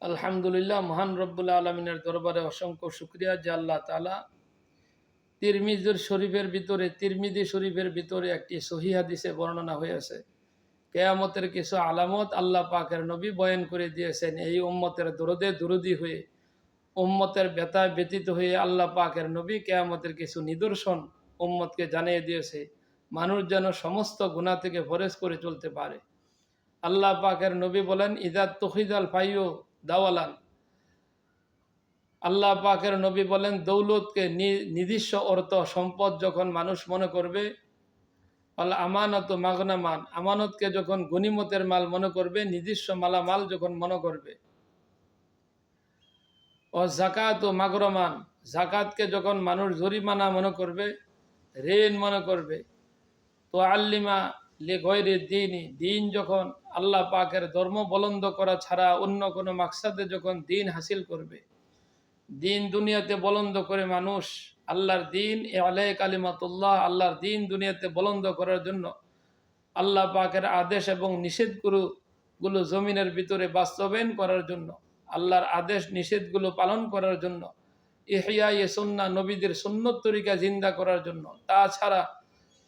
আলহামদুলিল্লাহ, মহান রব্বুল আলমিনের দরবারে অসংখ্য শুক্রিয়া যে আল্লাহ তাআলা তিরমিজি শরীফের ভিতরে একটি সহিহ হাদিসে বর্ণনা হয়েছে। কেয়ামতের কিছু আলামত আল্লাহ পাকের নবী বয়ান করে দিয়েছেন। এই উম্মতের দরদে দুরুদি হয়ে, উম্মতের ব্যথায় ব্যতীত হয়ে আল্লাহ পাকের নবী কেয়ামতের কিছু নিদর্শন উম্মতকে জানিয়ে দিয়েছে, মানুষ যেন সমস্ত গুনাহ থেকে পরহেজ করে চলতে পারে। আল্লাহ পাকের নবী বলেন, ইদা তুখিদাল ফাইয়ু দাওয়ালান। আল্লাহ পাকের নবী বলেন, দৌলতকে নির্দিষ্ট অর্থ সম্পদ যখন মানুষ মনে করবে, আল্লাহ আমানত মাগনামান, আমানতকে যখন গনিমতের মাল মনে করবে, নিজস্ব মালামাল যখন মনে করবে, ও জাকাত ও মাগরমান, জাকাতকে যখন মানুষ জরিমানা মনে করবে, ঋণ মনে করবে, তো আল্লিমা লে গয়রে দিনই, দিন যখন আল্লাহ পাকের ধর্ম বলন্দ করা ছাড়া অন্য কোনো মাকসাদে যখন দিন হাসিল করবে, দিন দুনিয়াতে বলন্দ করে মানুষ আল্লাহর দিন আলাই কালিমাতুল্লাহ, আল্লাহর দিন দুনিয়াতে বলন্দ করার জন্য আল্লাহ পাকের আদেশ এবং নিষেধগুলো জমিনের ভিতরে বাস্তবায়ন করার জন্য, আল্লাহর আদেশ নিষেধগুলো পালন করার জন্য, ইহইয়া সুন্নাহ, নবীদের সুন্নত তরিকা জিন্দা করার জন্য, তাছাড়া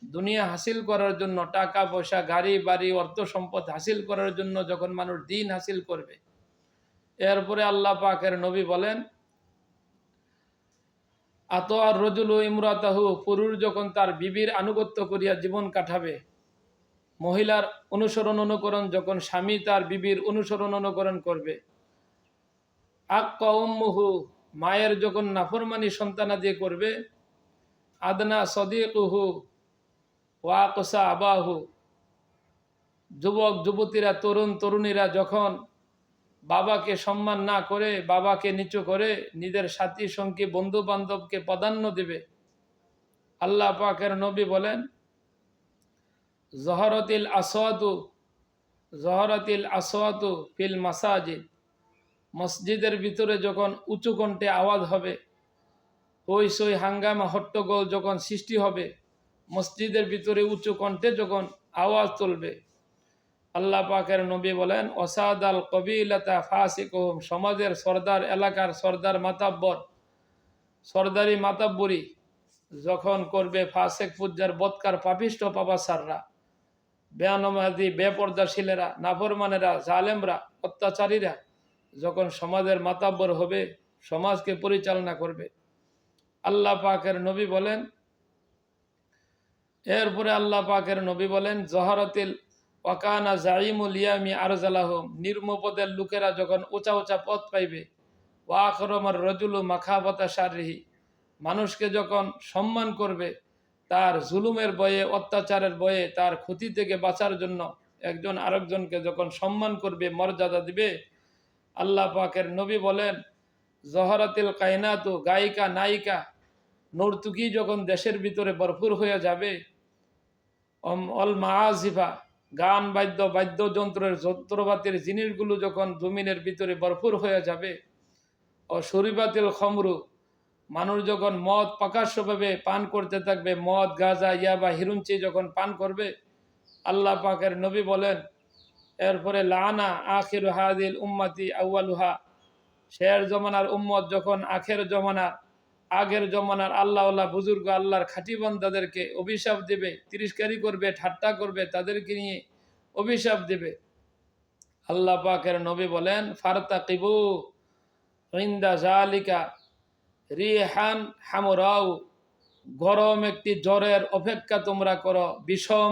দুনিয়া হাসিল করার জন্য, টাকা পয়সা গাড়ি বাড়ি অর্থ সম্পদ হাসিল করার জন্য যখন মানুষ দিন হাসিল করবে, এরপরে আল্লাহ পাকের নবী বলেন, আতোয়ার রজুল ইমরাতাহু, পুরুষ যখন তার বিবির আনুগত্য করিয়া জীবন কাটাবে, মহিলার অনুসরণ অনুকরণ যখন স্বামী তার বিবির অনুসরণ অনুকরণ করবে, আক্কা উম্মুহু, মায়ের যখন নাফরমানি সন্তানাদি করবে, আদনা সদিকুহু ওয়াকসা আবাহু, যুবক যুবতীরা তরুণ তরুণীরা যখন বাবাকে সম্মান না করে, বাবাকে নিচু করে নিজের সাথী সঙ্গী বন্ধু বান্ধবকে প্রাধান্য দেবে, আল্লাহ পাকের নবী বলেন, জহরাতিল আসওয়াতু ফিল মাসাজিদ, মসজিদের ভিতরে যখন উঁচু কণ্ঠে আওয়াজ হবে, হইচই হাঙ্গামা হট্টগোল যখন সৃষ্টি হবে, মসজিদের ভিতরে উঁচু কণ্ঠে যখন আওয়াজ তুলবে, আল্লাহ পাকের নবী বলেন, ওসাদ আল কবিলাতা ফাসিকুহুম, সমাজের সর্দার, এলাকার সর্দার মাতাব্বর, সর্দারি মাতাব্বরি যখন করবে, ফাসেক ফুজ্জার বদকার পাপিষ্ট পাপাসাররা, বেয়ানমাজি বেপর্দাশীলেরা, নাফরমানেরা, জালেমরা, অত্যাচারীরা যখন সমাজের মাতাব্বর হবে, সমাজকে পরিচালনা করবে, আল্লাহ পাকের নবী বলেন, এরপরে আল্লাহ পাকের নবী বলেন, জহরাতিল ওয়াকানা জাইমুল ইয়ামি আরজালাহুম, নির্মপদের লোকেরা যখন উঁচা উঁচা পথ পাইবে, ওয়াকরমার রজুলু মাখাবতা শাররিহি, মানুষকে যখন সম্মান করবে, তার জুলুমের ভয়ে, অত্যাচারের ভয়ে, তার ক্ষতি থেকে বাঁচার জন্য একজন আরেকজনকে যখন সম্মান করবে, মর্যাদা দিবে, আল্লাহ পাকের নবী বলেন, জহরাতিল কায়নাতু, গায়িকা নায়িকা নর্তুকি যখন দেশের ভিতরে ভরপুর হয়ে যাবে, অল মাআজিফা, গান বাদ্যযন্ত্রের যন্ত্রপাতির জিনিসগুলো যখন জমিনের ভিতরে ভরপুর হয়ে যাবে, ও শরীবাতিল খমরু, মানুষ যখন মদ প্রকাশ্যভাবে পান করতে থাকবে, মদ গাঁজা ইয়াবা হিরুঞ্চি যখন পান করবে, আল্লাহ পাকের নবী বলেন, এরপরে লানা আখির হাদিল উম্মতি আউয়ালুহা, শের জমানার উম্মত যখন আগের জমানার আল্লাহ বুজুর্গ, আল্লাহর খাঁটি বান্দাদেরকে অভিশাপ দেবে, তিরস্কারি করবে, ঠাট্টা করবে, তাদেরকে নিয়ে অভিশাপ দেবে, আল্লাহ পাকের নবী বলেন, ফারতাকিবু ইনদা জালিকা রিহান হামরাউ, গরম একটি জ্বরের অপেক্ষা তোমরা করো, বিষম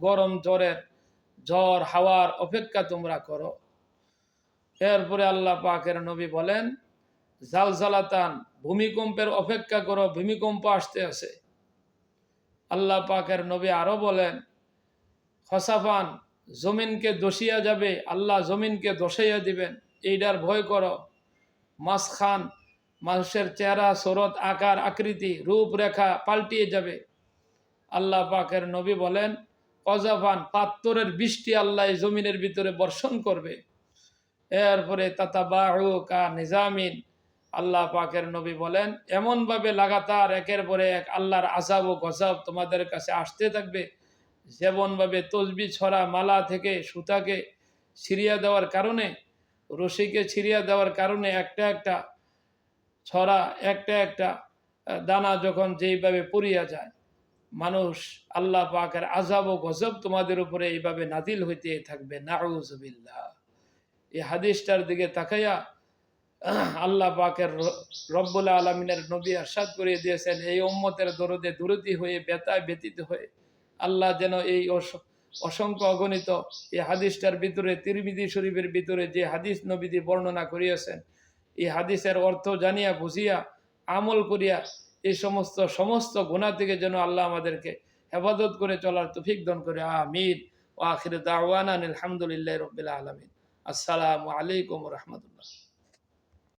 গরম জ্বর হাওয়ার অপেক্ষা তোমরা করো। এরপরে আল্লাহ পাকের নবী বলেন, জালজালাতান, ভূমিকম্পের অপেক্ষা করো, ভূমিকম্প আসতে আছে। আল্লাহ পাকের নবী আরো বলেন, খসাফান, জমিনকে দোষিয়া যাবে, আল্লাহ জমিনকে দোষাইয়া দিবেন, এইটার ভয় করো। মাসখান, মানুষের চেহারা সুরত আকার আকৃতি রূপরেখা পাল্টিয়ে যাবে। আল্লাহ পাকের নবী বলেন, কজাফান, পাত্তরের বৃষ্টি আল্লাহ জমিনের ভিতরে বর্ষণ করবে। এরপরে তাতাবাহু কা নিজামিন, আল্লাহ পাকের নবী বলেন, এমনভাবে লাগাতার একের পরে এক আল্লাহর আযাব ও গজব তোমাদের কাছে আসতে থাকবে, যেমনভাবে তসবি ছড়া মালা থেকে সুতাকে ছিঁড়িয়া দেওয়ার কারণে রশিকে ছিঁড়িয়া দেওয়ার কারণে একটা একটা ছড়া, একটা একটা দানা যখন যেইভাবে পড়িয়া যায়, মানুষ আল্লাহ পাকের আযাব ও গজব তোমাদের উপরে এইভাবে নাজিল হইতে থাকবে, নাউযুবিল্লাহ। এই হাদিসটার দিকে তাকাইয়া আল্লাহ পাকের রব্বুল আলমিনের নবী আরশাদ করিয়ে দিয়েছেন, এই উম্মতের দরদে দুরতি হয়ে ব্যথায় ব্যতীত হয়ে আল্লাহ যেন এই অসংখ্য অগণিত এই হাদিসটার ভিতরে, তিরমিজি শরীফের ভিতরে যে হাদিস নবীজি বর্ণনা করিয়াছেন, এই হাদিসের অর্থ জানিয়া বুঝিয়া আমল করিয়া এই সমস্ত গুনাহ থেকে যেন আল্লাহ আমাদেরকে হেফাজত করে চলার তৌফিক দান করে। আমিন। ওয়া আখির দাওয়ানা আলহামদুলিল্লাহি রাব্বিল আলামিন। আসসালামু আলাইকুম ওয়া রাহমাতুল্লাহ।